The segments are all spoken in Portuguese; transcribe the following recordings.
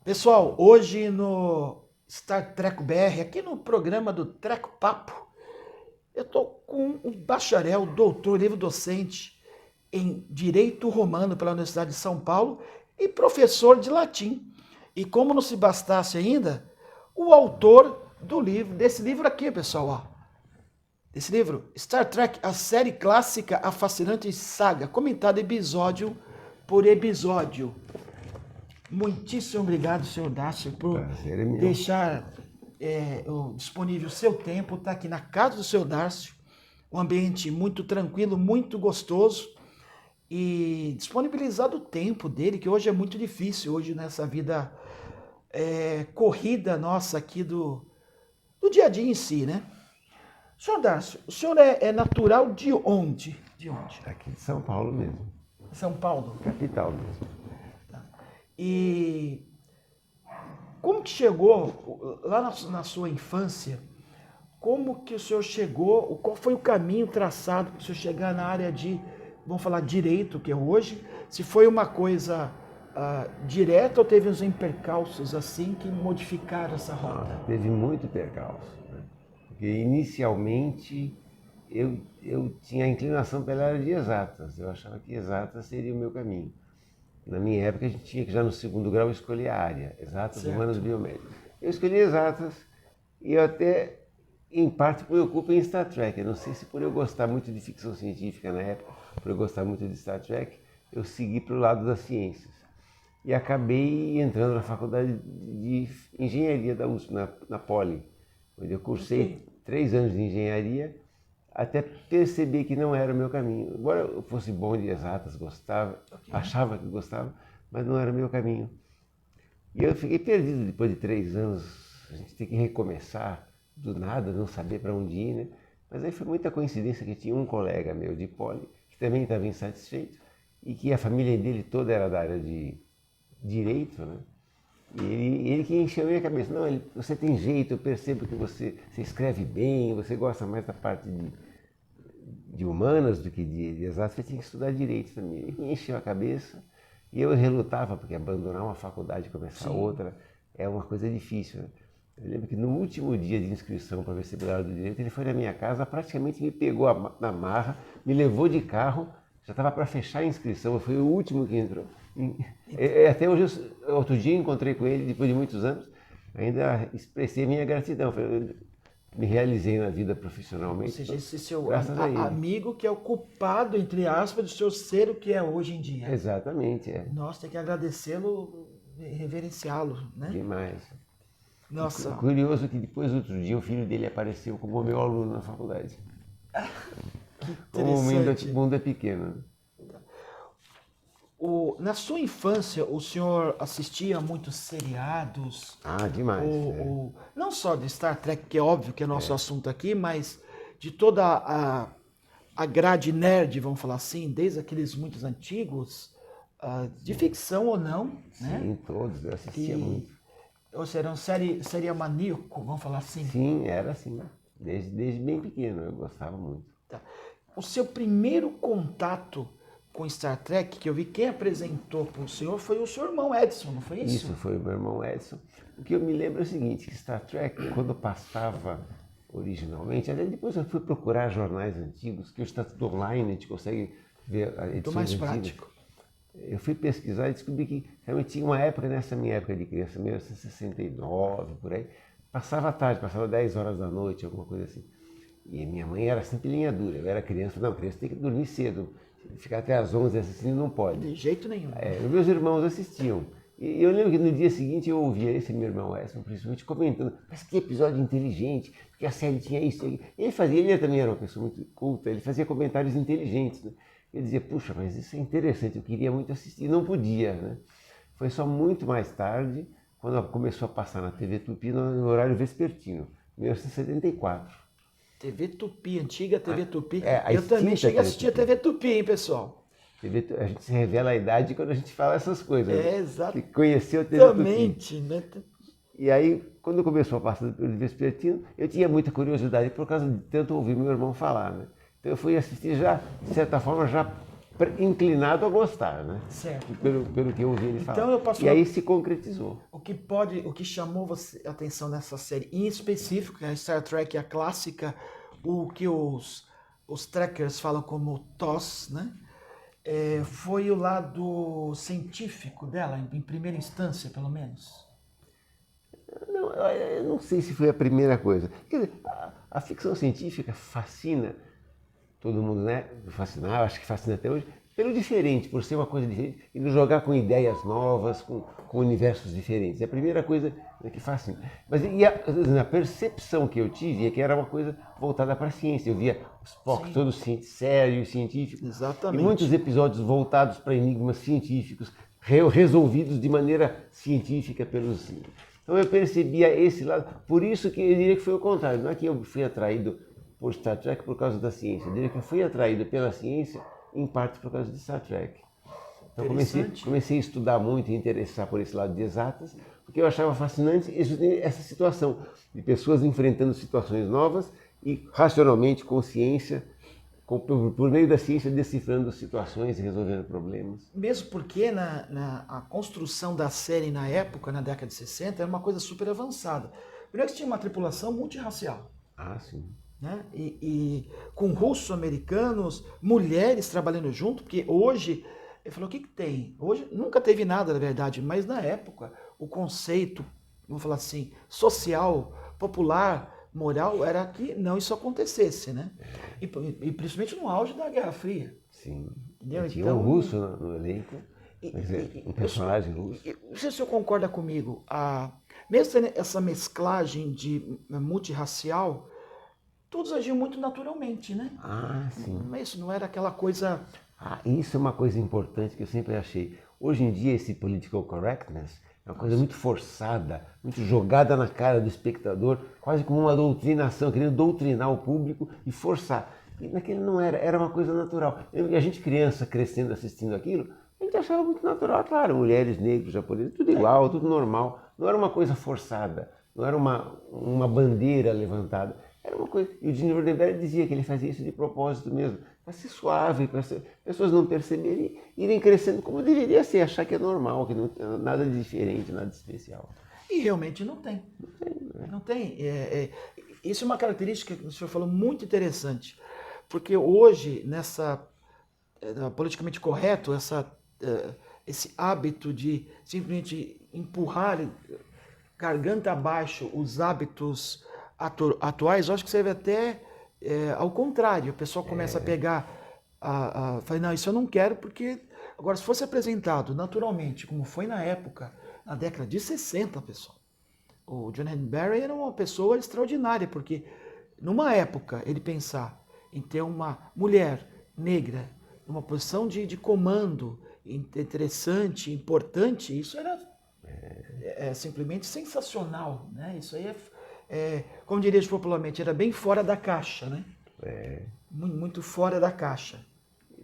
Pessoal, hoje no Star Trek BR, aqui no programa do Treco Papo, eu estou com um bacharel, doutor, livre-docente em Direito Romano pela Universidade de São Paulo e professor de latim. E como não se bastasse ainda, o autor do livro, desse livro aqui, pessoal, ó. Desse livro, Star Trek, a série clássica, a fascinante saga, comentada episódio por episódio. Muitíssimo obrigado, senhor Dácio, por Prazer é meu. deixar disponível o seu tempo, estar aqui na casa do seu Dácio, um ambiente muito tranquilo, muito gostoso, e disponibilizar o tempo dele, que hoje é muito difícil, hoje nessa vida corrida nossa aqui do dia a dia em si, né? Senhor Dácio, o senhor é natural de onde? De onde? Aqui de São Paulo mesmo, São Paulo. capital mesmo. E como que chegou, lá na sua infância, como que o senhor chegou, qual foi o caminho traçado para o senhor chegar na área de, vamos falar, direito, que é hoje, se foi uma coisa direta ou teve uns percalços assim que modificaram essa rota? Teve muito percalço, né? Porque inicialmente eu tinha inclinação pela área de exatas, eu achava que exatas seria o meu caminho. Na minha época a gente tinha que já no segundo grau escolher a área, exatas, Certo. humanas, biomédicas. Eu escolhi exatas e eu até, em parte, me ocupo em Star Trek. Eu não sei se por eu gostar muito de ficção científica na época, por eu gostar muito de Star Trek, eu segui para o lado das ciências. E acabei entrando na faculdade de engenharia da USP, na Poli, onde eu cursei 3 anos de engenharia, até perceber que não era o meu caminho. Embora eu fosse bom de exatas, gostava, achava que gostava, mas não era o meu caminho. E eu fiquei perdido depois de 3 anos, a gente tem que recomeçar do nada, não saber para onde ir, né? Mas aí foi muita coincidência que tinha um colega meu de Poli, que também estava insatisfeito, e que a família dele toda era da área de direito, né? E ele que encheu a minha cabeça. Não, você tem jeito, eu percebo que você escreve bem, você gosta mais da parte de humanas do que de exatas, você tinha que estudar direito também. Ele me encheu a cabeça e eu relutava, porque abandonar uma faculdade e começar outra é uma coisa difícil, né? Eu lembro que no último dia de inscrição para vestibular do direito, ele foi na minha casa, praticamente me pegou na marra, me levou de carro, já estava para fechar a inscrição, eu fui o último que entrou. Até hoje, outro dia encontrei com ele, depois de muitos anos, ainda expressei minha gratidão. Eu me realizei na vida profissionalmente. Ou seja, esse seu graças a ele. amigo que é o culpado, entre aspas, do seu ser o que é hoje em dia. Exatamente, Nós temos que agradecê-lo e reverenciá-lo, né? demais. Nossa. Curioso que depois, outro dia, o filho dele apareceu como meu aluno na faculdade. Que O interessante. mundo é pequeno, né? Na sua infância, o senhor assistia muitos seriados? Demais. Não só de Star Trek, que é óbvio que é nosso assunto aqui, mas de toda a grade nerd, vamos falar assim, desde aqueles muitos antigos, de ficção ou não, né? Sim, todos, eu assistia muito. Ou seja, era um série maníaco, vamos falar assim. Sim, era assim, desde bem pequeno, eu gostava muito. Tá. O seu primeiro contato com Star Trek, que eu vi quem apresentou para o senhor foi o seu irmão Edson, não foi isso? Isso, foi o meu irmão Edson. O que eu me lembro é o seguinte, que Star Trek, quando passava originalmente, aliás, depois eu fui procurar jornais antigos, que hoje está tudo online, a gente consegue ver a edição mais antigas. prático. Eu fui pesquisar e descobri que realmente tinha uma época, nessa minha época de criança, 1969, por aí, passava tarde, passava 10 horas da noite, alguma coisa assim. E minha mãe era sempre linha dura, eu era criança, não, criança tem que dormir cedo, ficar até às 11 assistindo não pode. De jeito nenhum. Os meus irmãos assistiam. E eu lembro que no dia seguinte eu ouvia esse meu irmão Edson, principalmente, comentando, mas que episódio inteligente, porque a série tinha isso. Ele também era uma pessoa muito culta, ele fazia comentários inteligentes, né? Eu dizia, puxa, mas isso é interessante, eu queria muito assistir, e não podia, né? Foi só muito mais tarde, quando começou a passar na TV Tupi, no horário vespertino, 1974. TV Tupi, antiga TV Tupi. a Eu também extinta cheguei a TV assistir a Tupi. TV Tupi, hein, pessoal? A gente se revela a idade quando a gente fala essas coisas. Né? Exato. Que conheceu a TV Tupi. Exatamente, né? E aí, quando começou a passar pelo vespertino, eu tinha muita curiosidade por causa de tanto ouvir meu irmão falar, né? Então eu fui assistir já, de certa forma, já inclinado a gostar, né? Certo. Pelo que eu ouvi ele falar. Então eu posso E aí se concretizou. O que chamou você a atenção nessa série, em específico, a Star Trek, a clássica, o que os trekkers falam como TOS, né? Foi o lado científico dela, em primeira instância, pelo menos. Não, eu não sei se foi a primeira coisa. Quer dizer, a ficção científica fascina todo mundo, né? Fascinar, acho que fascina até hoje, pelo diferente, por ser uma coisa diferente, e nos jogar com ideias novas, com universos diferentes. É a primeira coisa que fascina. Mas a percepção que eu tive é que era uma coisa voltada para a ciência. Eu via os Spock todos sérios, científicos. Exatamente. E muitos episódios voltados para enigmas científicos, resolvidos de maneira científica pelos... Então eu percebia esse lado. Por isso que eu diria que foi o contrário. Não é que eu fui atraído por Star Trek por causa da ciência. Eu diria que eu fui atraído pela ciência, em parte por causa de Star Trek. Então comecei a estudar muito e interessar por esse lado de exatas, porque eu achava fascinante essa situação de pessoas enfrentando situações novas e racionalmente, com ciência, por meio da ciência, decifrando situações e resolvendo problemas. Mesmo porque a construção da série na época, na década de 60, era uma coisa super avançada. Primeiro que tinha uma tripulação multirracial. Ah, sim. Né? E com russos-americanos, mulheres trabalhando junto, porque hoje, ele falou, o que tem? Hoje nunca teve nada, na verdade, mas na época, o conceito, vamos falar assim, social, popular, moral, era que não isso acontecesse, né? E principalmente no auge da Guerra Fria. Sim. Entendeu? Tinha Então, um russo no elenco, um personagem russo. Não sei se o senhor concorda comigo, mesmo essa mesclagem de multirracial, todos agiam muito naturalmente, né? Ah, sim. Mas isso não era aquela coisa... Isso é uma coisa importante que eu sempre achei. Hoje em dia, esse political correctness é uma coisa muito forçada, muito jogada na cara do espectador, quase como uma doutrinação, querendo doutrinar o público e forçar. E naquele não era uma coisa natural. E a gente, criança, crescendo, assistindo aquilo, a gente achava muito natural. Claro, mulheres, negros, japoneses, tudo igual, tudo normal. Não era uma coisa forçada, não era uma bandeira levantada. Era uma coisa. E o Gene Roddenberry dizia que ele fazia isso de propósito mesmo, para ser suave, para as pessoas não perceberem, irem crescendo como deveria ser, achar que é normal, que não tem nada de diferente, nada de especial. E realmente não tem. Não tem. Isso é uma característica que o senhor falou muito interessante, porque hoje, politicamente correto, esse hábito de simplesmente empurrar garganta abaixo os hábitos atuais, eu acho que serve até ao contrário. O pessoal começa a pegar, fala, não, isso eu não quero, porque agora se fosse apresentado naturalmente, como foi na época, na década de 60, pessoal, o John Roddenberry era uma pessoa extraordinária, porque numa época ele pensar em ter uma mulher negra numa posição de comando interessante, importante, isso era simplesmente sensacional, né? Isso aí como diria popularmente, era bem fora da caixa, né? Muito, muito fora da caixa.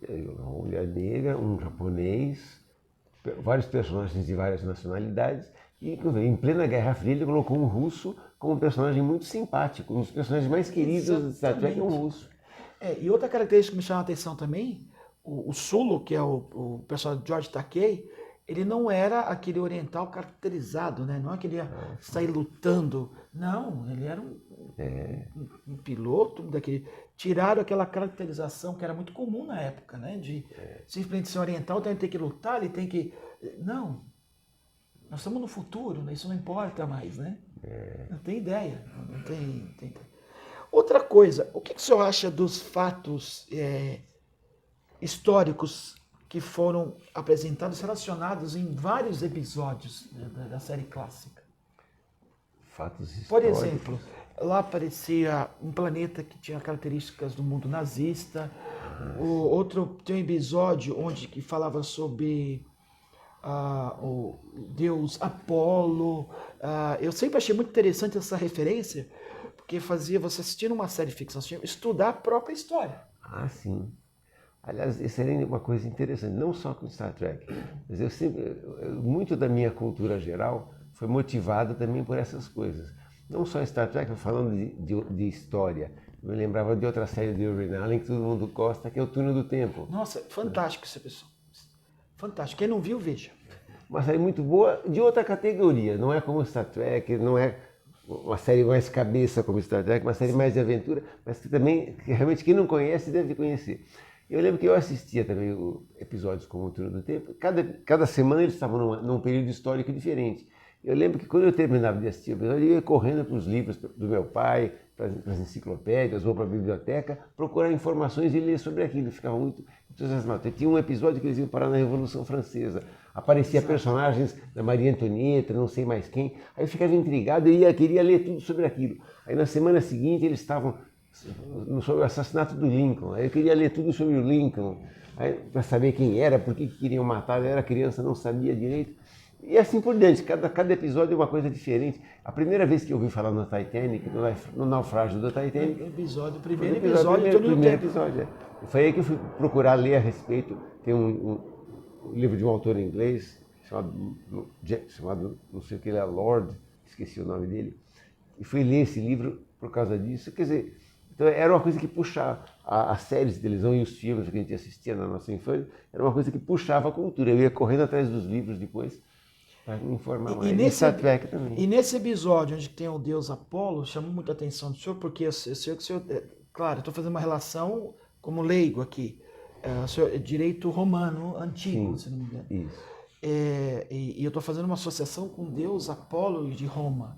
Uma mulher negra, um japonês, vários personagens de várias nacionalidades, e em plena Guerra Fria ele colocou um russo como um personagem muito simpático, um dos personagens mais queridos de Star Trek é um russo. E outra característica que me chama a atenção também, o Sulu, que é o personagem de George Takei, ele não era aquele oriental caracterizado, né? Não é que ele ia sair lutando. Não, ele era um piloto daquele. Tiraram aquela caracterização que era muito comum na época, né? De simplesmente ser oriental, então ele tem que lutar, ele tem que. Não. Nós estamos no futuro, né? Isso não importa mais, né? Não tem ideia. Não tem. Outra coisa, o que o senhor acha dos fatos históricos que foram apresentados, relacionados em vários episódios da série clássica? Fatos históricos. Por exemplo, lá aparecia um planeta que tinha características do mundo nazista. Tem um episódio que falava sobre o deus Apolo. Eu sempre achei muito interessante essa referência, porque fazia você assistir uma série de ficção, estudar a própria história. Ah, sim. Aliás, isso é uma coisa interessante, não só com Star Trek, mas muito da minha cultura geral foi motivada também por essas coisas. Não só Star Trek, falando de história, me lembrava de outra série de Irwin Allen que todo mundo gosta, que é O Túnel do Tempo. Nossa, fantástico essa pessoa. Fantástico. Quem não viu, veja. Uma série muito boa, de outra categoria, não é como Star Trek, não é uma série mais cabeça como Star Trek, uma série mais de aventura, mas que também, que realmente quem não conhece deve conhecer. Eu lembro que eu assistia também episódios como O Túnel do Tempo, cada semana eles estavam num período histórico diferente. Eu lembro que quando eu terminava de assistir o episódio, eu ia correndo para os livros do meu pai, para as enciclopédias ou para a biblioteca, procurar informações e ler sobre aquilo. Eu ficava muito entusiasmado. Tinha um episódio que eles iam parar na Revolução Francesa. Aparecia personagens da Maria Antonieta, não sei mais quem. Aí eu ficava intrigado e queria ler tudo sobre aquilo. Aí na semana seguinte eles estavam sobre o assassinato do Lincoln. Aí eu queria ler tudo sobre o Lincoln, para saber quem era, por que queriam matar. Eu era criança, não sabia direito. E assim por diante, cada episódio é uma coisa diferente. A primeira vez que eu ouvi falar no Titanic, no naufrágio do Titanic... Primeiro episódio. Foi aí que eu fui procurar ler a respeito. Tem um livro de um autor inglês, chamado não sei o que ele é, Lord, esqueci o nome dele. E fui ler esse livro por causa disso. Quer dizer, então era uma coisa que puxava as séries de televisão e os filmes que a gente assistia na nossa infância, era uma coisa que puxava a cultura. Eu ia correndo atrás dos livros depois para me informar mais. E Star Trek também. E nesse episódio onde tem o deus Apolo, chamou muita atenção do senhor, porque eu sei que o senhor, claro, eu estou fazendo uma relação como leigo aqui, o senhor é direito romano antigo, se não me engano. Isso. E eu estou fazendo uma associação com o deus Apolo de Roma.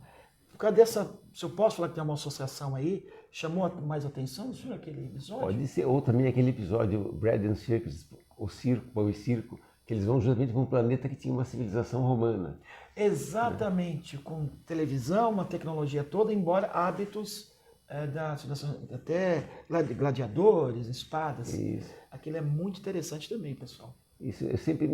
Por causa dessa, se eu posso falar que tem uma associação aí, chamou mais atenção do senhor aquele episódio? Pode ser, ou também aquele episódio, Bread and Circus, o circo, pão e circo, que eles vão justamente para um planeta que tinha uma civilização romana. Exatamente, com televisão, uma tecnologia toda, embora hábitos até gladiadores, espadas. Isso. Aquilo é muito interessante também, pessoal. Isso eu sempre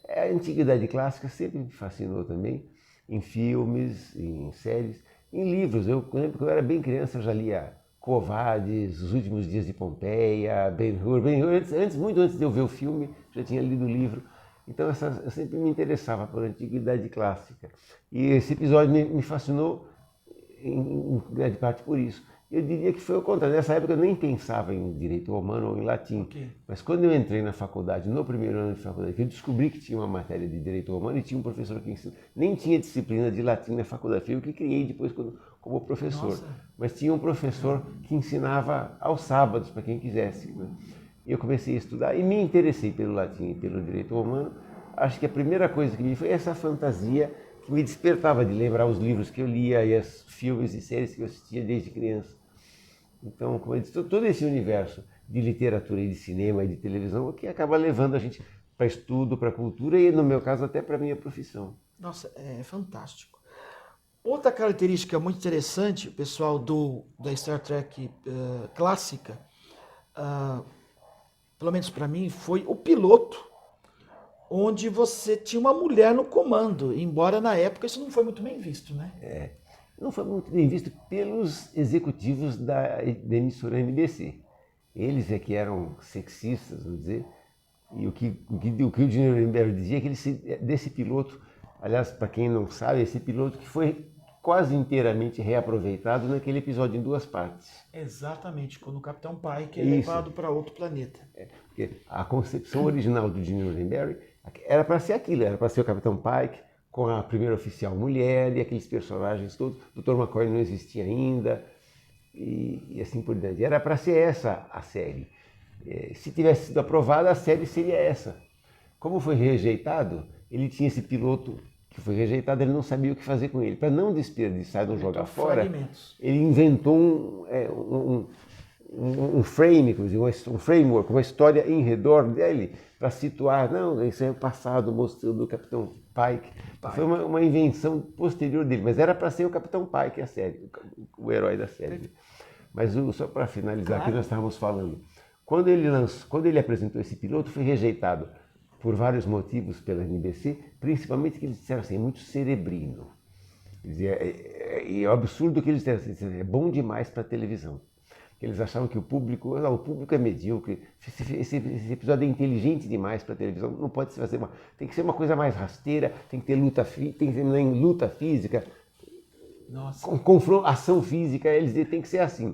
a antiguidade clássica sempre me fascinou também, em filmes, em séries, em livros. Eu lembro que eu era bem criança, eu já lia Quo Vadis, Os Últimos Dias de Pompeia, Ben-Hur, muito antes de eu ver o filme, já tinha lido o livro. Então eu sempre me interessava por antiguidade clássica. E esse episódio me fascinou em grande parte por isso. Eu diria que foi o contrário. Nessa época eu nem pensava em direito romano ou em latim. Okay. Mas quando eu entrei na faculdade, no primeiro ano de faculdade, que eu descobri que tinha uma matéria de direito romano e tinha um professor que ensinou. Nem tinha disciplina de latim na faculdade. Foi eu que criei depois como professor. Nossa. Mas tinha um professor que ensinava aos sábados para quem quisesse. Né? E eu comecei a estudar e me interessei pelo latim e pelo direito romano. Acho que a primeira coisa que me foi essa fantasia que me despertava de lembrar os livros que eu lia e os filmes e séries que eu assistia desde criança. Então, como eu disse, todo esse universo de literatura e de cinema e de televisão que acaba levando a gente para estudo, para cultura e, no meu caso, até para a minha profissão. Nossa, é fantástico. Outra característica muito interessante, pessoal, da Star Trek clássica, pelo menos para mim, foi o piloto, onde você tinha uma mulher no comando, embora na época isso não foi muito bem visto, né? Não foi muito bem visto pelos executivos da emissora NBC. Eles é que eram sexistas, vamos dizer, e o que o Gene Roddenberry dizia é que desse piloto, aliás, para quem não sabe, esse piloto que foi quase inteiramente reaproveitado naquele episódio em 2 partes. Exatamente, quando o Capitão Pike é levado para outro planeta. Porque a concepção original do Gene Roddenberry era para ser aquilo, era para ser o Capitão Pike, com a primeira oficial mulher e aqueles personagens todos. O Dr. McCoy não existia ainda e assim por diante. Era para ser essa a série. Se tivesse sido aprovada, a série seria essa. Como foi rejeitado, ele tinha esse piloto que foi rejeitado, ele não sabia o que fazer com ele. Para não desperdiçar e não jogar fora, ele inventou um frame, um framework, uma história em redor dele para situar, não, isso é o passado mostrando o Capitão Pike. Foi uma invenção posterior dele, mas era para ser o Capitão Pike a série, o herói da série. Mas só para finalizar, aqui nós estávamos falando, quando ele apresentou esse piloto, foi rejeitado por vários motivos pela NBC, principalmente que eles disseram assim, é muito cerebrino. E é um absurdo que eles disseram, é bom demais para a televisão. Eles achavam que o público é medíocre, esse episódio é inteligente demais para a televisão, não pode se fazer tem que ser uma coisa mais rasteira, tem que ter luta física, ação física, eles diziam, tem que ser assim.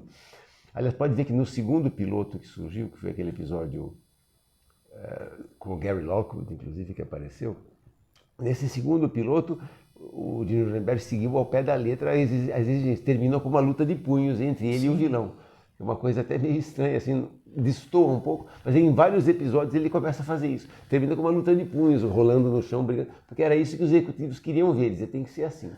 Aliás, pode ver que no segundo piloto que surgiu, que foi aquele episódio com o Gary Lockwood, inclusive, que apareceu, nesse segundo piloto, o Gene Roddenberry seguiu ao pé da letra as exigências. Terminou com uma luta de punhos entre ele e o vilão. É uma coisa até meio estranha, assim, destoa um pouco, mas em vários episódios ele começa a fazer isso. Termina com uma luta de punhos, rolando no chão, brigando, porque era isso que os executivos queriam ver, eles tem que ser assim.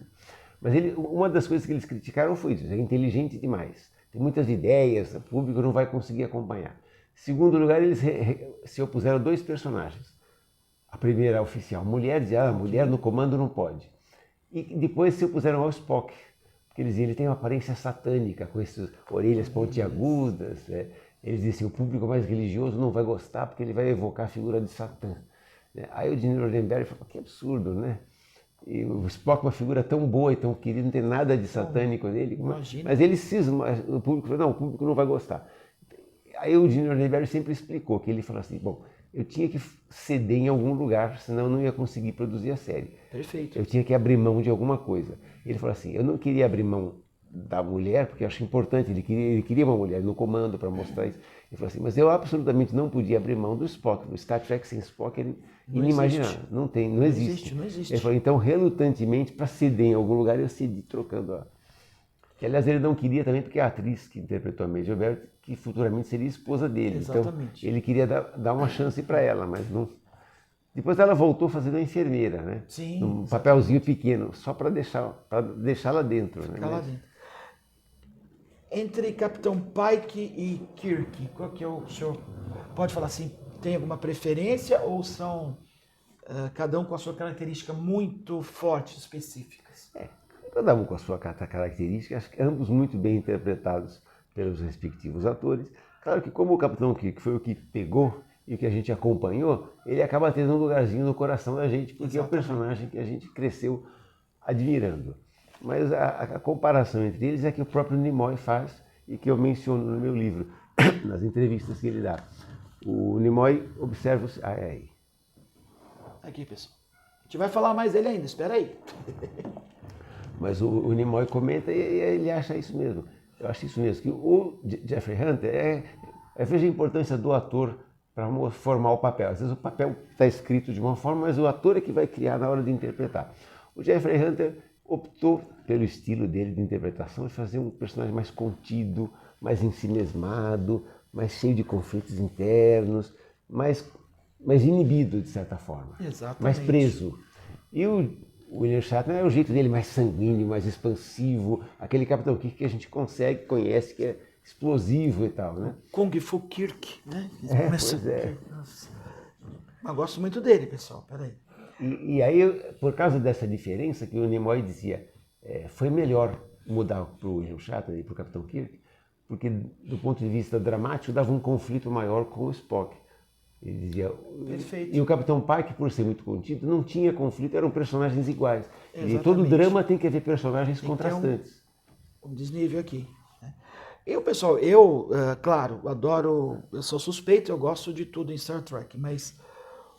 Mas uma das coisas que eles criticaram foi isso, é inteligente demais, tem muitas ideias, o público não vai conseguir acompanhar. Em segundo lugar, eles se opuseram a 2 personagens. A primeira, a oficial, mulher, dizia, mulher no comando não pode. E depois se opuseram ao Spock, porque eles diziam, ele tem uma aparência satânica, com essas orelhas pontiagudas. Eles diziam, o público mais religioso não vai gostar porque ele vai evocar a figura de Satã. Aí o Gene Roddenberry falou, que absurdo, né? E o Spock é uma figura tão boa e tão querida, não tem nada de satânico nele. Imagina. Mas ele cisma, o público falou, não, o público não vai gostar. Aí o Gene Roddenberry sempre explicou, que ele falou assim, bom, eu tinha que ceder em algum lugar, senão eu não ia conseguir produzir a série. Perfeito. Eu tinha que abrir mão de alguma coisa. Ele falou assim, eu não queria abrir mão da mulher, porque eu acho importante, ele queria uma mulher no comando para mostrar isso. Ele falou assim, mas eu absolutamente não podia abrir mão do Spock. O Star Trek sem Spock é inimaginável. Não existe. Não existe. Ele falou, então, relutantemente, para ceder em algum lugar, eu cedi, trocando a... Que, aliás, ele não queria também, porque a atriz que interpretou a Major Gilbert, que futuramente seria esposa dele. Exatamente. Então, ele queria dar uma chance para ela, mas não... Depois ela voltou fazendo a enfermeira, né? Sim. Um papelzinho pequeno, só para deixá-la dentro. Ficar né? lá dentro. Entre Capitão Pike e Kirk, qual que é o senhor? Pode falar assim, tem alguma preferência ou são cada um com a sua característica muito forte, específicas? Cada um com a sua característica, acho que ambos muito bem interpretados pelos respectivos atores. Claro que como o Capitão Kirk foi o que pegou e o que a gente acompanhou, ele acaba tendo um lugarzinho no coração da gente, porque Exatamente. É o personagem que a gente cresceu admirando. Mas a comparação entre eles é que o próprio Nimoy faz e que eu menciono no meu livro, nas entrevistas que ele dá. O Nimoy observa... Aqui, pessoal. A gente vai falar mais dele ainda, espera aí. Mas o Nimoy comenta e ele acha isso mesmo. Eu acho isso mesmo, que o Jeffrey Hunter veja a importância do ator para formar o papel. Às vezes o papel está escrito de uma forma, mas o ator é que vai criar na hora de interpretar. O Jeffrey Hunter optou pelo estilo dele de interpretação de fazer um personagem mais contido, mais ensimesmado, mais cheio de conflitos internos, mais inibido, de certa forma. Exatamente. Mais preso. E o William Shatner é o jeito dele mais sanguíneo, mais expansivo, aquele Capitão Kirk que a gente conhece, que é explosivo e tal, né? Kung Fu Kirk, né? Pois é. Mas gosto muito dele, pessoal, peraí. E aí, por causa dessa diferença, que o Nimoy dizia, foi melhor mudar para o William Shatner e para o Capitão Kirk, porque do ponto de vista dramático dava um conflito maior com o Spock. Ele dizia, Perfeito. E o Capitão Pike, por ser muito contido, não tinha conflito, eram personagens iguais. Exatamente. E todo drama tem que haver personagens contrastantes. Um desnível aqui. Eu, pessoal, claro, adoro, eu sou suspeito, eu gosto de tudo em Star Trek, mas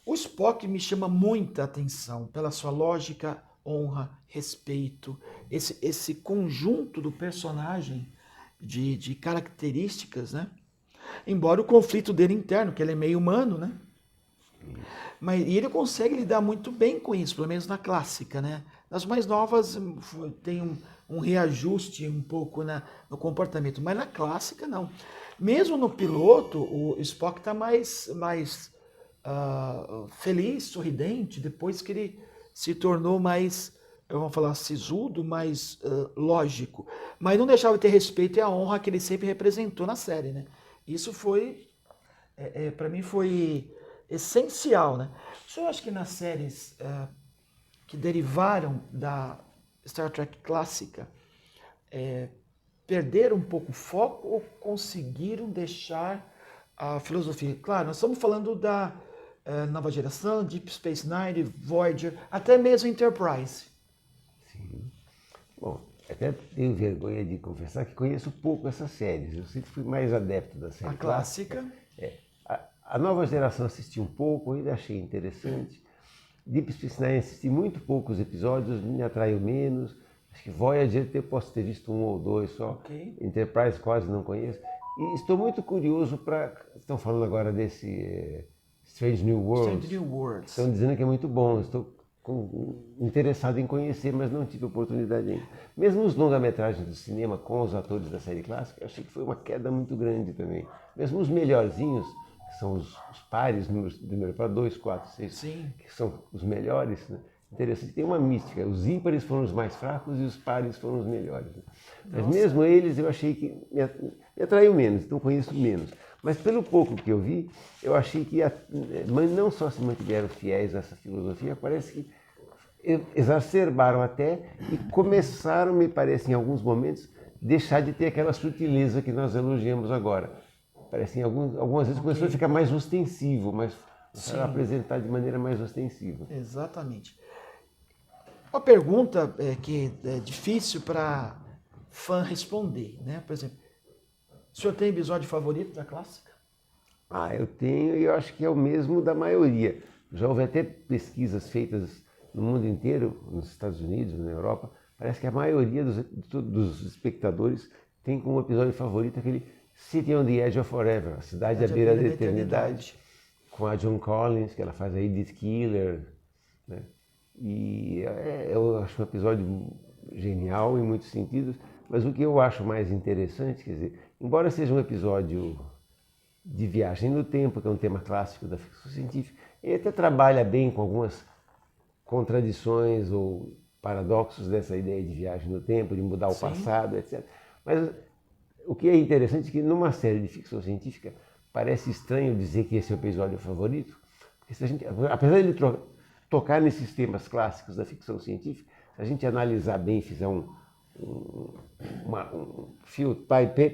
o Spock me chama muita atenção pela sua lógica, honra, respeito, esse conjunto do personagem de características, né? Embora o conflito dele interno, que ele é meio humano, né? E ele consegue lidar muito bem com isso, pelo menos na clássica, né? Nas mais novas tem um reajuste um pouco no comportamento, mas na clássica não. Mesmo no piloto, o Spock está mais feliz, sorridente, depois que ele se tornou mais, vamos falar, sisudo, mais lógico. Mas não deixava de ter respeito e a honra que ele sempre representou na série, né? Isso foi, para mim, foi essencial, né? O senhor acha que nas séries que derivaram da Star Trek clássica perderam um pouco o foco ou conseguiram deixar a filosofia? Claro, nós estamos falando da nova geração, Deep Space Nine, Voyager, até mesmo Enterprise. Sim. Bom, até tenho vergonha de confessar que conheço pouco essas séries. Eu sempre fui mais adepto da série clássica. A nova geração assisti um pouco, ainda achei interessante. Deep Space Nine assisti muito poucos episódios, me atraiu menos. Acho que Voyager eu posso ter visto um ou dois só. Okay. Enterprise quase não conheço. E estou muito curioso para... Estão falando agora desse Strange New Worlds. Strange New Worlds. Estão dizendo que é muito bom. Estou interessado em conhecer, mas não tive oportunidade ainda. Mesmo os longa-metragens do cinema com os atores da série clássica, eu achei que foi uma queda muito grande também. Mesmo os melhorzinhos, que são os pares, número para 2, 4, 6, Sim. que são os melhores, né? Interessante, tem uma mística. Os ímpares foram os mais fracos e os pares foram os melhores. Né? Mas mesmo eles eu achei que me atraiu menos, então conheço menos. Mas pelo pouco que eu vi, eu achei que não só se mantiveram fiéis a essa filosofia, parece que exacerbaram até e começaram, me parece, em alguns momentos, deixar de ter aquela sutileza que nós elogiamos agora. Parece, algumas vezes começou a ficar mais ostensivo, a apresentar de maneira mais ostensiva. Exatamente. Uma pergunta que é difícil para fã responder, né? Por exemplo, o senhor tem episódio favorito da clássica? Eu tenho e eu acho que é o mesmo da maioria. Já houve até pesquisas feitas no mundo inteiro, nos Estados Unidos, na Europa, parece que a maioria dos espectadores tem como episódio favorito aquele City on the Edge of Forever, a cidade à beira da eternidade, com a Joan Collins, que ela faz a Edith Keeler, né? E eu acho um episódio genial em muitos sentidos, mas o que eu acho mais interessante, quer dizer, embora seja um episódio de viagem no tempo, que é um tema clássico da ficção científica, ele até trabalha bem com algumas contradições ou paradoxos dessa ideia de viagem no tempo, de mudar o passado, etc. Mas o que é interessante é que numa série de ficção científica parece estranho dizer que esse é o episódio favorito, porque se a gente, apesar de ele tocar nesses temas clássicos da ficção científica, se a gente analisar bem, fizer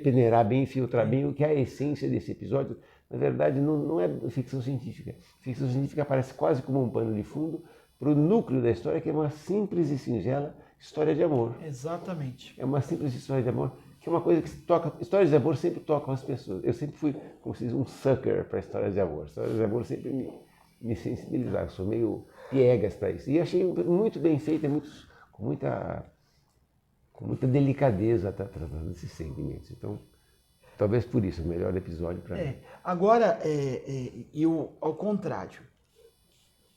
peneirar bem, filtrar bem o que é a essência desse episódio, na verdade não é ficção científica. Ficção científica aparece quase como um pano de fundo para o núcleo da história, que é uma simples e singela história de amor. Exatamente. É uma simples história de amor, que é uma coisa que toca. Histórias de amor sempre tocam as pessoas. Eu sempre fui, como se diz, um sucker para histórias de amor. Histórias de amor sempre me sensibilizaram. Sou meio piegas para isso. E achei muito bem feita, com muita delicadeza tratando desses sentimentos. Então, talvez por isso, o melhor episódio para mim. Agora, ao contrário.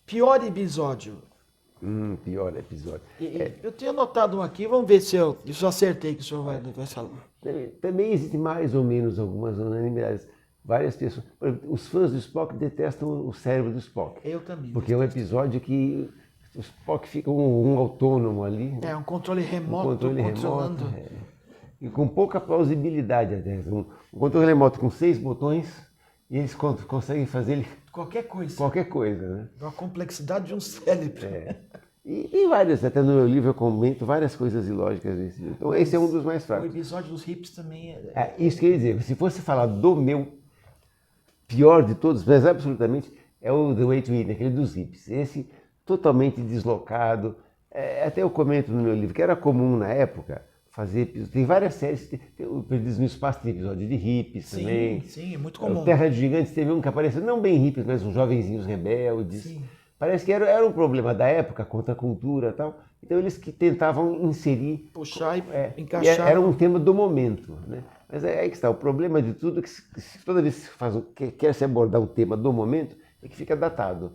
Pior episódio. Pior episódio. Eu tenho anotado um aqui, vamos ver se eu acertei que o senhor vai falar. Também existem mais ou menos algumas unanimidades. Várias pessoas. Os fãs do Spock detestam o cérebro do Spock. Eu também. Porque é um episódio que o Spock fica um autônomo ali. Um controle remoto. Remoto. E com pouca plausibilidade até. Um controle remoto com 6 botões e eles conseguem fazer ele... Qualquer coisa. Qualquer coisa, né? A complexidade de um cérebro. E várias, até no meu livro eu comento várias coisas ilógicas desse livro. Então esse é um dos mais fracos. O episódio dos hips também Isso quer dizer, se fosse falar do meu pior de todos, mas absolutamente, é o The Way to Eden, aquele dos hips. Esse totalmente deslocado. Até eu comento no meu livro que era comum na época fazer episódios. Tem várias séries, o Perdidos no Espaço tem episódio de hippies também. Sim, é muito comum. O Terra de Gigantes teve um que apareceu, não bem hippies, mas uns jovenzinhos rebeldes. Sim. Parece que era um problema da época, contra a cultura e tal. Então eles que tentavam inserir... Puxar e encaixar. Era um tema do momento, né? Mas é aí que está, o problema de tudo é que toda vez que quer se abordar um tema do momento, é que fica datado.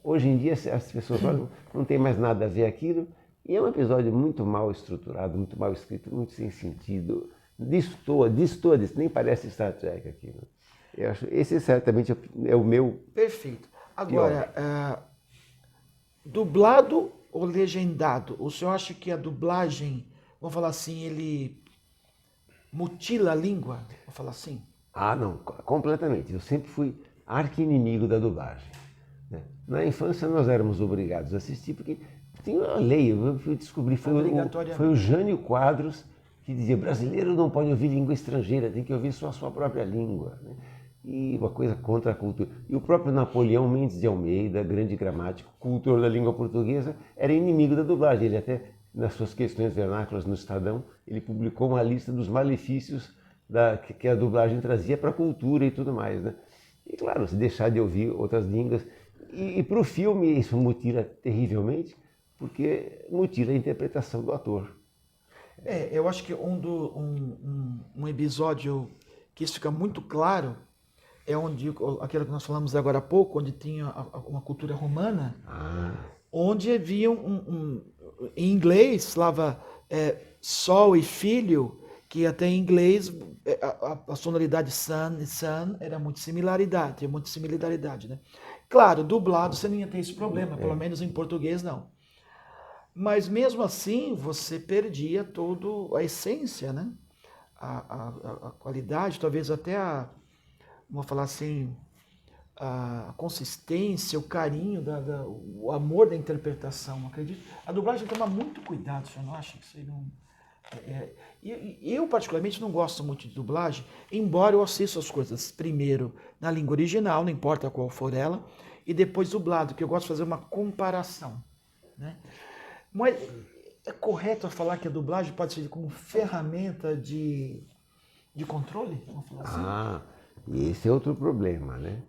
Hoje em dia as pessoas olham, não tem mais nada a ver aquilo. E é um episódio muito mal estruturado, muito mal escrito, muito sem sentido. Destoa, nem parece Star Trek aquilo. Eu acho, esse certamente é o meu... Perfeito. Agora, dublado ou legendado? O senhor acha que a dublagem, vamos falar assim, ele mutila a língua? Vamos falar assim? Não, completamente. Eu sempre fui arqui-inimigo da dublagem, né? Na infância nós éramos obrigados a assistir, porque tinha uma lei, eu fui descobrir, foi o Jânio Quadros que dizia: brasileiro não pode ouvir língua estrangeira, tem que ouvir só a sua própria língua, né? E uma coisa contra a cultura. E o próprio Napoleão Mendes de Almeida, grande gramático, cultor da língua portuguesa, era inimigo da dublagem. Ele até, nas suas questões vernáculas no Estadão, ele publicou uma lista dos malefícios que a dublagem trazia para a cultura e tudo mais, né? E claro, se deixar de ouvir outras línguas. E para o filme isso mutila terrivelmente, porque mutila a interpretação do ator. Eu acho que um episódio que isso fica muito claro, é onde, aquilo que nós falamos agora há pouco, onde tinha uma cultura romana, onde havia em inglês, falava sol e filho, que até em inglês a sonoridade sun e sun era muito similaridade, né? Claro, dublado você não ia ter esse problema, pelo menos em português não. Mas mesmo assim você perdia toda a essência, né? A qualidade, talvez até vamos falar assim, a consistência, o carinho, o amor da interpretação, acredito. A dublagem toma muito cuidado, você não acha que isso aí não... eu particularmente não gosto muito de dublagem, embora eu assista as coisas primeiro na língua original, não importa qual for ela, e depois dublado, que eu gosto de fazer uma comparação, né? Mas é correto falar que a dublagem pode ser como ferramenta de controle? Vamos falar assim? E esse é outro problema, né?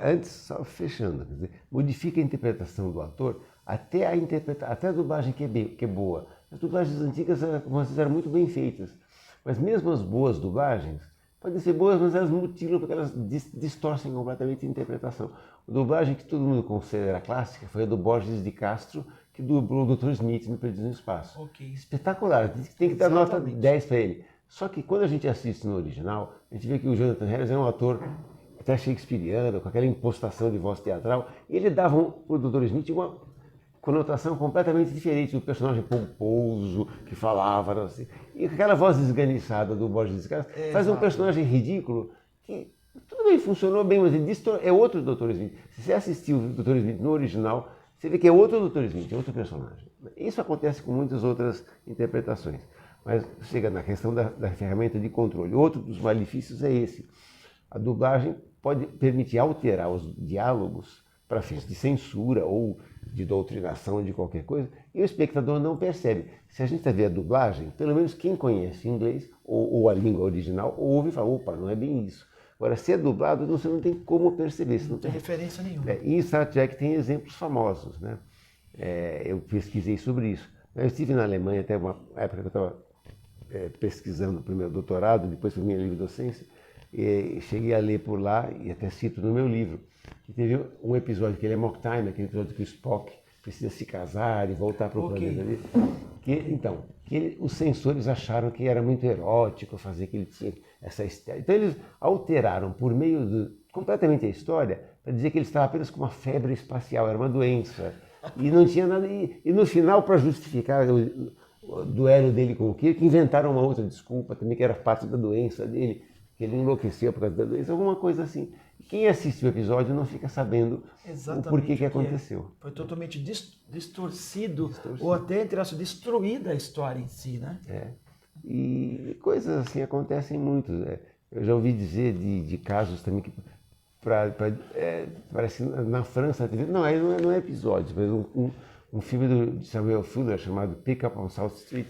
Antes, só fechando, quer dizer, modifica a interpretação do ator até até a dublagem que é boa. As dublagens antigas, como vocês, eram muito bem feitas, mas mesmo as boas dublagens podem ser boas, mas elas mutilam porque elas distorcem completamente a interpretação. A dublagem que todo mundo considera clássica foi a do Borges de Castro, que dublou o Dr. Smith no Perdido no Espaço. Okay. Espetacular, tem que dar nota 10 para ele. Só que quando a gente assiste no original, a gente vê que o Jonathan Harris é um ator até shakespeariano, com aquela impostação de voz teatral, e ele dava para o Dr. Smith uma conotação completamente diferente do personagem pomposo que falava, não sei. E aquela voz desganiçada do Borges de Castro faz um personagem ridículo que tudo bem, funcionou bem, mas ele é outro Dr. Smith. Se você assistiu o Dr. Smith no original, você vê que é outro Dr. Smith, é outro personagem. Isso acontece com muitas outras interpretações. Mas chega na questão da ferramenta de controle. Outro dos malefícios é esse. A dublagem pode permitir alterar os diálogos para fins de censura ou de doutrinação de qualquer coisa, e o espectador não percebe. Se a gente vê a dublagem, pelo menos quem conhece inglês ou a língua original ouve e fala, opa, não é bem isso. Agora, se é dublado, você não tem como perceber. Não tem referência nenhuma. E Star Trek tem exemplos famosos, né? Eu pesquisei sobre isso. Eu estive na Alemanha até uma época que eu estava pesquisando para o meu doutorado, depois para a minha livre docência, e cheguei a ler por lá, e até cito no meu livro, que teve um episódio que ele é mock time, aquele episódio que o Spock precisa se casar e voltar para o planeta dele. Os censores acharam que era muito erótico fazer que ele tinha essa história. Então eles alteraram por meio de completamente a história para dizer que ele estava apenas com uma febre espacial, era uma doença. E não tinha nada. E no final, para justificar o duelo dele com o Kirk, inventaram uma outra desculpa também, que era parte da doença dele, que ele enlouqueceu por causa da doença, alguma coisa assim. Quem assiste o episódio não fica sabendo o porquê que aconteceu. Foi totalmente distorcido, ou até, entre aspas, destruída a história em si, né? E coisas assim acontecem muito. Eu já ouvi dizer de casos também que parece na França, não é episódio, mas um filme de Samuel Fuller chamado Pick Up on South Street,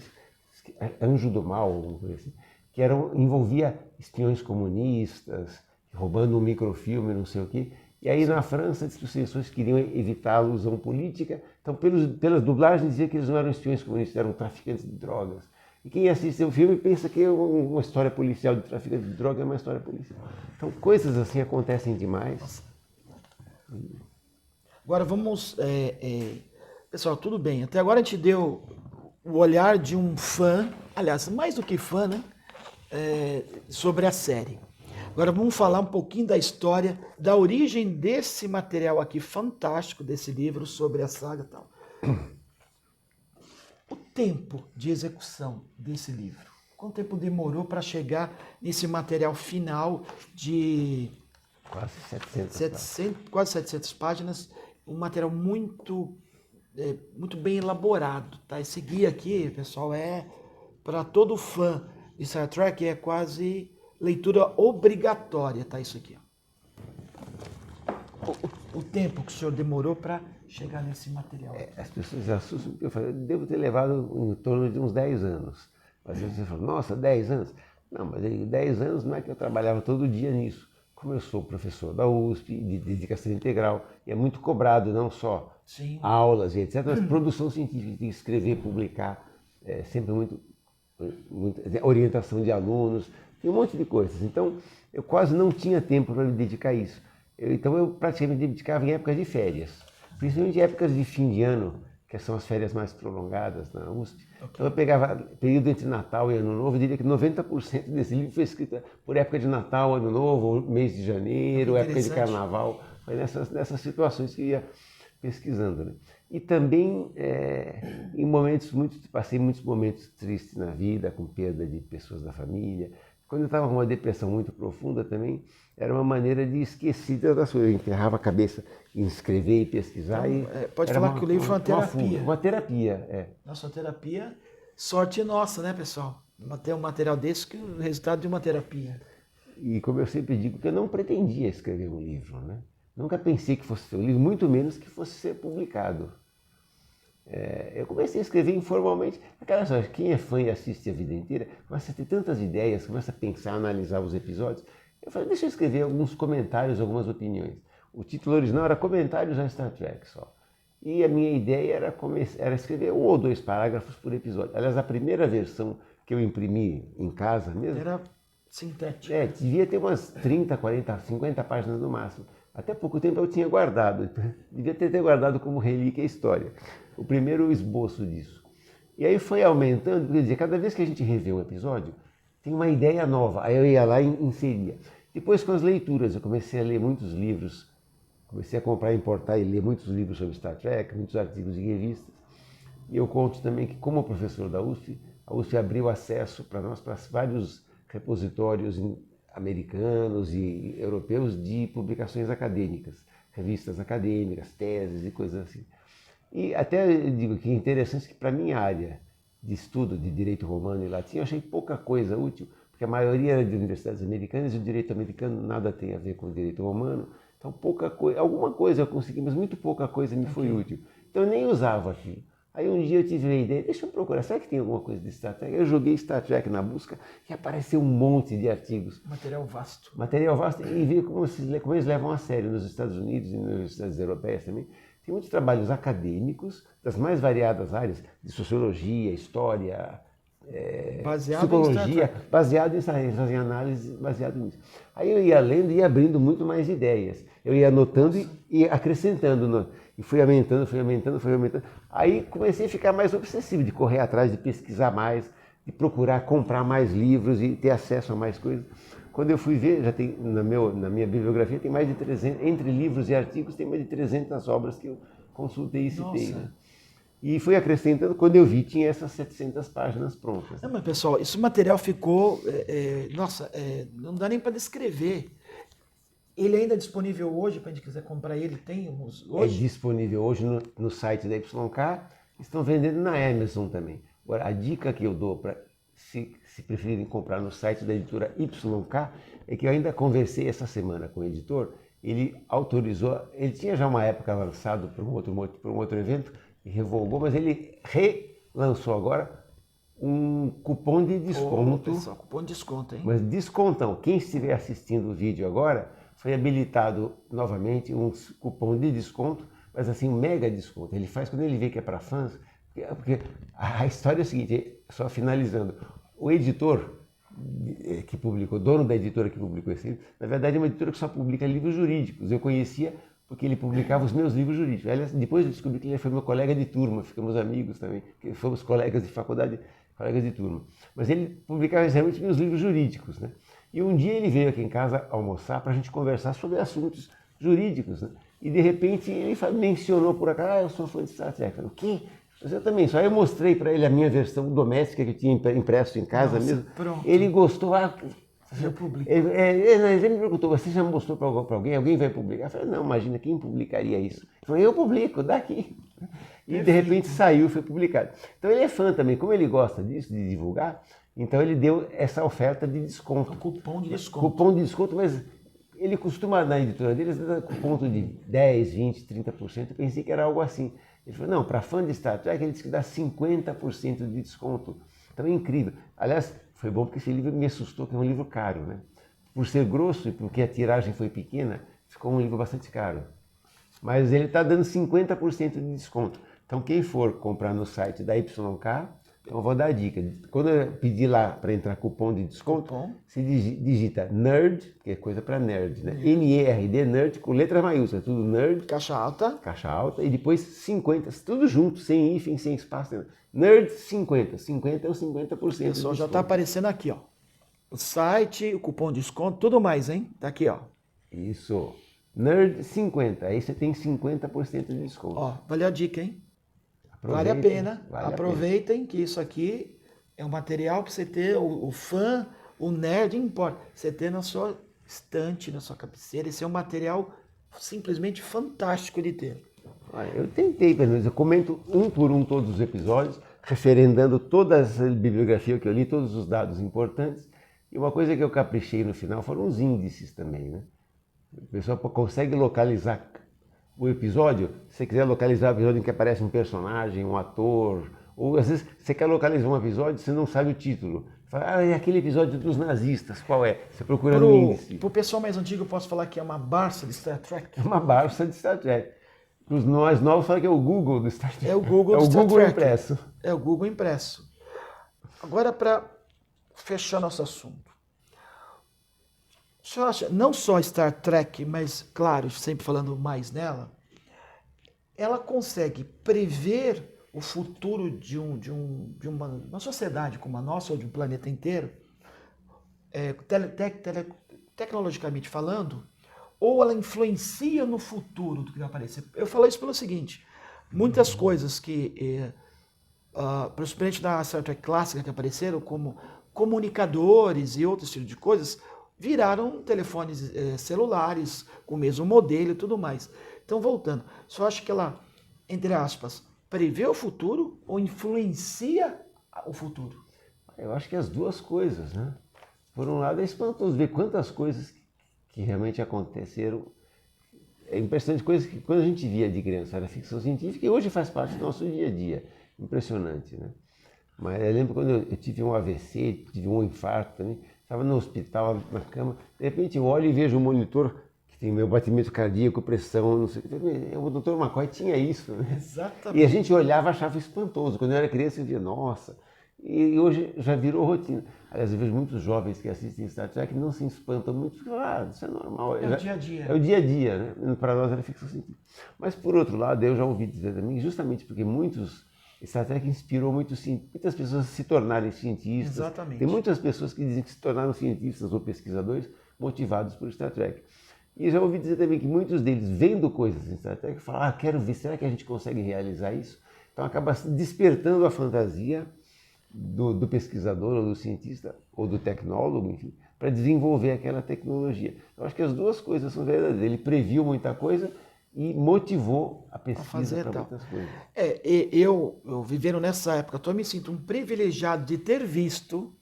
Anjo do Mal, assim, que envolvia espiões comunistas, roubando um microfilme, não sei o quê. E aí na França diz que os censores queriam evitar a alusão política, então pelas dublagens dizia que eles não eram espiões comunistas, eram traficantes de drogas. E quem assiste o filme pensa que uma história policial de traficante de drogas é uma história policial. Então coisas assim acontecem demais. Agora vamos... Pessoal, tudo bem. Até agora a gente deu o olhar de um fã, aliás, mais do que fã, né? Sobre a série. Agora vamos falar um pouquinho da história, da origem desse material aqui fantástico, desse livro sobre a saga e tal. O tempo de execução desse livro. Quanto tempo demorou para chegar nesse material final de quase 700 páginas, um material muito bem elaborado, tá? Esse guia aqui, pessoal, para todo fã de Star Trek, é quase leitura obrigatória, tá? Isso aqui, ó. O tempo que o senhor demorou para chegar nesse material. As pessoas assustam, porque eu falei, devo ter levado em torno de uns 10 anos. Mas você fala, nossa, 10 anos? Não, mas 10 anos não é que eu trabalhava todo dia nisso. Como eu sou professor da USP, de dedicação integral, e é muito cobrado, não só aulas e etc., mas produção científica, de escrever, publicar, sempre muito orientação de alunos. e um monte de coisas. Então, eu quase não tinha tempo para me dedicar a isso. Então, eu praticamente me dedicava em épocas de férias, principalmente épocas de fim de ano, que são as férias mais prolongadas na USP. Okay. Então, eu pegava período entre Natal e Ano Novo, eu diria que 90% desse livro foi escrito por época de Natal, Ano Novo, mês de janeiro, época de Carnaval. Foi nessas situações que eu ia pesquisando, né? E também passei muitos momentos tristes na vida, com perda de pessoas da família. Quando eu estava com uma depressão muito profunda também, era uma maneira de esquecer das coisas. Eu enterrava a cabeça em escrever e pesquisar. Então, pode falar que o livro foi uma terapia. Uma terapia, é. Nossa, uma terapia, sorte nossa, né, pessoal? Ter um material desse que é o resultado de uma terapia. E como eu sempre digo, que eu não pretendia escrever um livro, né? Nunca pensei que fosse ser um livro, muito menos que fosse ser publicado. Eu comecei a escrever informalmente. Aquelas coisas, quem é fã e assiste a vida inteira, começa a ter tantas ideias, começa a pensar, analisar os episódios. Eu falei, deixa eu escrever alguns comentários, algumas opiniões. O título original era Comentários a Star Trek só. E a minha ideia era escrever 1 ou 2 parágrafos por episódio. Aliás, a primeira versão que eu imprimi em casa mesmo... Era sintética. Devia ter umas 30, 40, 50 páginas no máximo. Até pouco tempo eu tinha guardado, devia ter guardado como relíquia a história, o primeiro esboço disso. E aí foi aumentando, quer dizer, cada vez que a gente revê um episódio, tem uma ideia nova, aí eu ia lá e inseria. Depois com as leituras, eu comecei a ler muitos livros, comecei a comprar, importar e ler muitos livros sobre Star Trek, muitos artigos de revistas. E eu conto também que, como professor da USP, a USP abriu acesso para nós, para vários repositórios americanos e europeus de publicações acadêmicas, revistas acadêmicas, teses e coisas assim. E até digo que é interessante que para a minha área de estudo de direito romano e latim eu achei pouca coisa útil, porque a maioria era de universidades americanas e o direito americano nada tem a ver com o direito romano, então pouca coisa, alguma coisa eu consegui, mas muito pouca coisa me foi útil. Então eu nem usava aquilo. Aí um dia eu tive a ideia, deixa eu procurar, será que tem alguma coisa de Star Trek? Eu joguei Star Trek na busca e apareceu um monte de artigos. Material vasto. Material vasto, e vi como eles levam a sério nos Estados Unidos e nas universidades europeias também. Tem muitos trabalhos acadêmicos das mais variadas áreas, de sociologia, história, psicologia, baseado em análise, baseado nisso. Aí eu ia lendo e ia abrindo muito mais ideias. Eu ia anotando e acrescentando. E fui aumentando. Aí comecei a ficar mais obsessivo, de correr atrás, de pesquisar mais, de procurar comprar mais livros e ter acesso a mais coisas. Quando eu fui ver, já tem na minha bibliografia, tem mais de 300, entre livros e artigos, tem mais de 300 obras que eu consultei e citei. Né? E fui acrescentando, quando eu vi, tinha essas 700 páginas prontas. Não, mas pessoal, esse material ficou, não dá nem para descrever. Ele ainda é disponível hoje, para a gente quiser comprar ele, tem hoje? É disponível hoje no site da YK, estão vendendo na Amazon também. Agora, a dica que eu dou para, se preferirem comprar no site da editora YK, é que eu ainda conversei essa semana com o editor, ele autorizou, ele tinha já uma época lançado para um outro evento, e revogou, mas ele relançou agora um cupom de desconto. Pessoal, cupom de desconto, hein? Mas descontão. Quem estiver assistindo o vídeo agora, foi habilitado novamente um cupom de desconto, mas assim, um mega desconto. Ele faz quando ele vê que é para fãs, porque a história é a seguinte, só finalizando, o editor que publicou, dono da editora que publicou esse livro, na verdade é uma editora que só publica livros jurídicos. Eu conhecia porque ele publicava os meus livros jurídicos. Aliás, depois eu descobri que ele foi meu colega de turma, ficamos amigos também, fomos colegas de faculdade, colegas de turma. Mas ele publicava realmente meus livros jurídicos, né? E um dia ele veio aqui em casa almoçar para a gente conversar sobre assuntos jurídicos, né? E de repente ele mencionou por acaso, eu sou fã de Star Trek. Eu falei, o quê? Mas eu também sou. Aí eu mostrei para ele a minha versão doméstica que eu tinha impresso em casa. Nossa, mesmo. Pronto. Ele gostou. Eu publico. Ele me perguntou, você já mostrou para alguém? Alguém vai publicar? Eu falei, não, imagina, quem publicaria isso? Eu falei, eu publico, daqui. E de repente saiu, foi publicado. Então ele é fã também, como ele gosta disso, de divulgar, então ele deu essa oferta de desconto. Um cupom de desconto. Cupom de desconto, mas ele costuma, na editora dele, dar cupom de 10, 20, 30%. Eu pensei que era algo assim. Ele falou, não, para fã de Star Trek, ele disse que dá 50% de desconto. Então é incrível. Aliás, foi bom porque esse livro me assustou, que é um livro caro, né? Por ser grosso e porque a tiragem foi pequena, ficou um livro bastante caro. Mas ele está dando 50% de desconto. Então quem for comprar no site da YK Eu vou dar a dica. Quando eu pedir lá para entrar cupom de desconto, se digita NERD, que é coisa para nerd, né? N-E-R-D, NERD, com letra maiúscula, tudo NERD. Caixa alta. Caixa alta, e depois 50, tudo junto, sem hífen, sem espaço. NERD 50. 50 é o 50%. Pessoal, já está aparecendo aqui, ó. O site, o cupom de desconto, tudo mais, hein? Tá aqui, ó. Isso. NERD 50. Aí você tem 50% de desconto. Ó, valeu a dica, hein? Vale a pena. Aproveitem que isso aqui é um material para você ter, o fã, o nerd, não importa. Você ter na sua estante, na sua cabeceira. Esse é um material simplesmente fantástico de ter. Eu tentei, pelo menos, eu comento um por um todos os episódios, referendando toda a bibliografia que eu li, todos os dados importantes. E uma coisa que eu caprichei no final foram os índices também, né? O pessoal consegue localizar o episódio, se você quiser localizar o episódio em que aparece um personagem, um ator, ou às vezes você quer localizar um episódio e você não sabe o título. Fala, é aquele episódio dos nazistas, qual é? Você procura no índice. Para o pessoal mais antigo, eu posso falar que é uma Barça de Star Trek? É uma Barça de Star Trek. Para os mais novos, fala que é o Google do Star Trek. É o Google do Star Google Trek. Impresso. É o Google Impresso. Agora, para fechar nosso assunto. O senhor acha, não só Star Trek, mas, claro, sempre falando mais nela, ela consegue prever o futuro de uma sociedade como a nossa, ou de um planeta inteiro, tecnologicamente falando, ou ela influencia no futuro do que vai aparecer? Eu falo isso pelo seguinte, muitas coisas que, principalmente da Star Trek clássica que apareceram, como comunicadores e outros tipos de coisas, viraram telefones celulares com o mesmo modelo e tudo mais. Então, voltando, só acho que ela, entre aspas, prevê o futuro ou influencia o futuro? Eu acho que as duas coisas, né? Por um lado, é espantoso ver quantas coisas que realmente aconteceram. É impressionante, coisas que quando a gente via de criança era ficção científica e hoje faz parte do nosso dia a dia. Impressionante, né? Mas eu lembro quando eu tive um AVC, tive um infarto também, estava no hospital, na cama, de repente eu olho e vejo um monitor que tem meu batimento cardíaco, pressão, não sei o que. O doutor McCoy tinha isso, né? Exatamente. E a gente olhava e achava espantoso. Quando eu era criança eu via, nossa, e hoje já virou rotina. Aliás, eu vejo muitos jovens que assistem Star Trek que não se espantam muito, porque isso é normal. É o dia a dia. É o dia a dia, né? Para nós era ficção científica. Mas por outro lado, eu já ouvi dizer também, justamente porque Star Trek inspirou muitas pessoas a se tornarem cientistas. Exatamente. Tem muitas pessoas que dizem que se tornaram cientistas ou pesquisadores motivados por Star Trek. E já ouvi dizer também que muitos deles, vendo coisas em Star Trek, falam, quero ver, será que a gente consegue realizar isso? Então acaba despertando a fantasia do pesquisador ou do cientista ou do tecnólogo, enfim, para desenvolver aquela tecnologia. Eu acho que as duas coisas são verdadeiras. Ele previu muita coisa e motivou a pesquisa para muitas coisas. Eu vivendo nessa época, eu me sinto um privilegiado de ter visto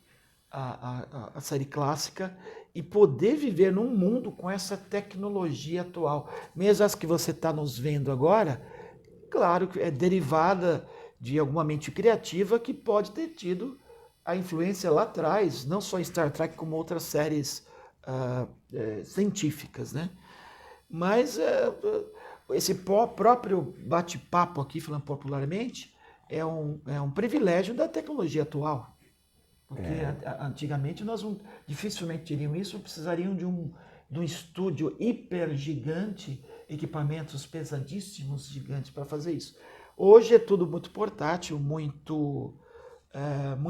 a série clássica e poder viver num mundo com essa tecnologia atual. Mesmo as que você está nos vendo agora, claro que é derivada de alguma mente criativa que pode ter tido a influência lá atrás, não só em Star Trek, como outras séries científicas, né? Mas esse próprio bate-papo aqui, falando popularmente, é um privilégio da tecnologia atual. Porque antigamente nós dificilmente teriam isso, precisariam de um estúdio hiper gigante, equipamentos pesadíssimos, gigantes para fazer isso. Hoje é tudo muito portátil, muito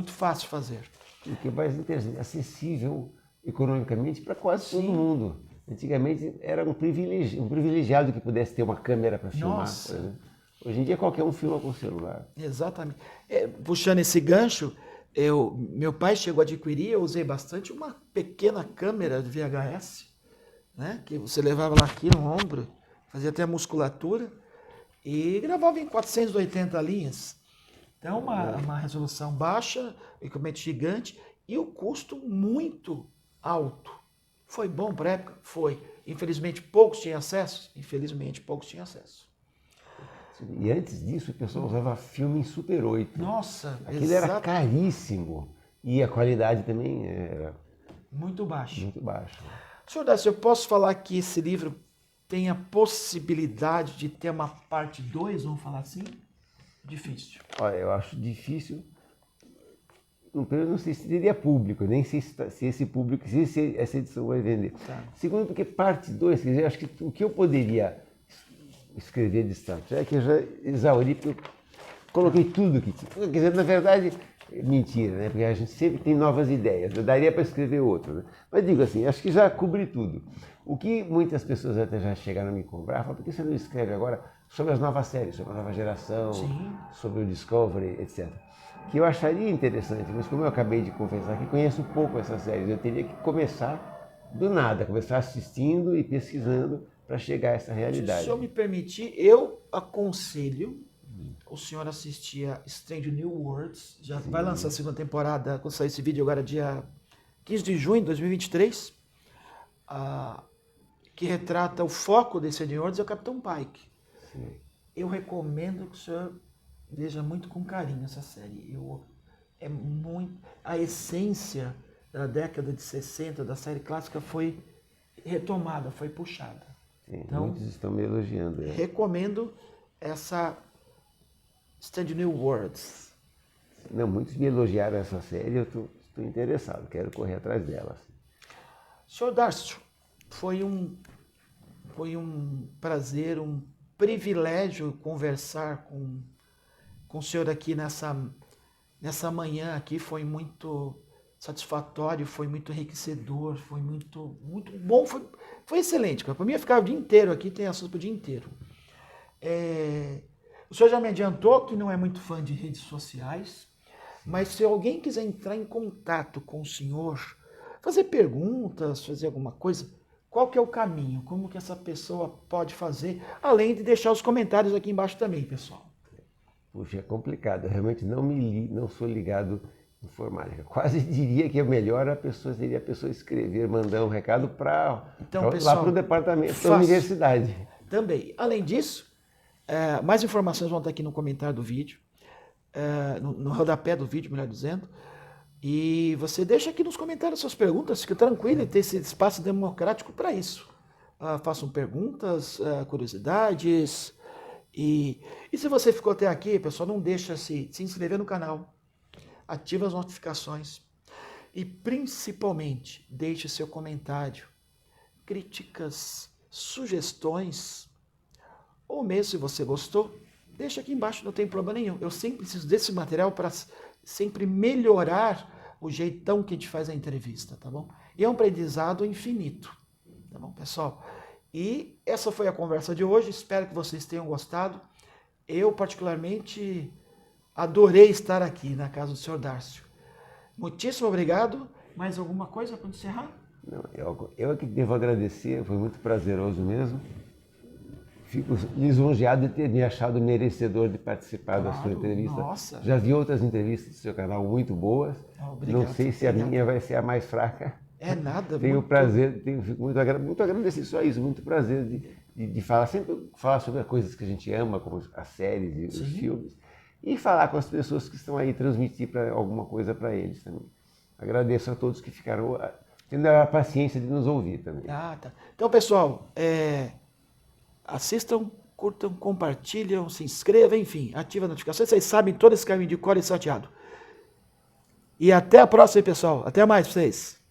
fácil fazer. O que é mais interessante, acessível economicamente para quase todo mundo. Antigamente era um privilegiado que pudesse ter uma câmera para filmar. Nossa. Por exemplo. Hoje em dia qualquer um filma com celular. Exatamente. Puxando esse gancho, meu pai chegou a adquirir, eu usei bastante uma pequena câmera de VHS, né, que você levava lá aqui no ombro, fazia até a musculatura e gravava em 480 linhas. Então uma resolução baixa, equipamento gigante e o custo muito alto. Foi bom para a época? Foi. Infelizmente poucos tinham acesso? Infelizmente poucos tinham acesso. E antes disso o pessoal usava filme em Super 8. Nossa, aquilo era caríssimo e a qualidade também era muito baixa. Muito baixa. Senhor Décio, eu posso falar que esse livro tem a possibilidade de ter uma parte 2, vamos falar assim? Difícil. Olha, eu acho difícil primeiro, não sei se teria público, nem sei se esse público, se essa edição vai vender. Tá. Segundo, porque parte 2, quer dizer, acho que o que eu poderia escrever de Star Trek eu já exauri, porque eu coloquei tudo que tinha. Quer dizer, na verdade, mentira, né? Porque a gente sempre tem novas ideias. Eu daria para escrever outro, né? Mas digo assim, acho que já cobri tudo. O que muitas pessoas até já chegaram a me cobrar, falam, por que você não escreve agora sobre as novas séries, sobre a nova geração, Sim. sobre o Discovery, etc. Que eu acharia interessante, mas como eu acabei de confessar que conheço pouco essas séries, eu teria que começar do nada, começar assistindo e pesquisando para chegar a essa realidade. Se eu me permitir, eu aconselho o senhor assistir a Strange New Worlds. Já vai lançar a segunda temporada, quando sair esse vídeo agora, dia 15 de junho de 2023. Que retrata o foco desse New Worlds é o Capitão Pike. Sim. Eu recomendo que o senhor veja muito com carinho essa série. É muito, a essência da década de 60 da série clássica foi retomada, foi puxada. Sim, Então, muitos estão me elogiando. recomendo essa Strange New Worlds. Não, muitos me elogiaram essa série, eu estou interessado, quero correr atrás dela. Senhor Darcio, foi um prazer, um privilégio conversar com o senhor aqui nessa manhã aqui. Foi muito satisfatório, foi muito enriquecedor, foi muito bom, foi excelente. Para mim, eu ficava o dia inteiro aqui, tem assunto para o dia inteiro. O senhor já me adiantou que não é muito fã de redes sociais, mas se alguém quiser entrar em contato com o senhor, fazer perguntas, fazer alguma coisa, qual que é o caminho? Como que essa pessoa pode fazer? Além de deixar os comentários aqui embaixo também, pessoal. Puxa, é complicado. Eu realmente não sou ligado em informática. Quase diria que é melhor seria a pessoa escrever, mandar um recado lá para o departamento da universidade. Também. Além disso, mais informações vão estar aqui no comentário do vídeo, no rodapé do vídeo, melhor dizendo. E você deixa aqui nos comentários suas perguntas, fica tranquilo e ter esse espaço democrático para isso. Façam perguntas, curiosidades. E se você ficou até aqui, pessoal, não deixa se inscrever no canal, ativa as notificações e principalmente deixe seu comentário, críticas, sugestões, ou mesmo se você gostou, deixa aqui embaixo, não tem problema nenhum. Eu sempre preciso desse material para sempre melhorar o jeitão que a gente faz a entrevista, tá bom? E é um aprendizado infinito, tá bom, pessoal? E essa foi a conversa de hoje, espero que vocês tenham gostado. Eu, particularmente, adorei estar aqui na casa do senhor Darcio. Muitíssimo obrigado. Mais alguma coisa para encerrar? Não, eu é que devo agradecer, foi muito prazeroso mesmo. Fico lisonjeado de ter me achado merecedor de participar da sua entrevista. Nossa. Já vi outras entrevistas do seu canal muito boas. Obrigado. Não sei se a minha vai ser a mais fraca. É nada. Tenho prazer, fico muito agradecido, só isso, muito prazer de falar, sempre falar sobre as coisas que a gente ama, como as séries e os filmes, e falar com as pessoas que estão aí, transmitir alguma coisa para eles também. Agradeço a todos que ficaram tendo a paciência de nos ouvir também. Tá. Então, pessoal, assistam, curtam, compartilham, se inscrevam, enfim, ativem a notificação. Vocês sabem todo esse caminho de cor e salteado. E até a próxima, pessoal. Até mais pra vocês.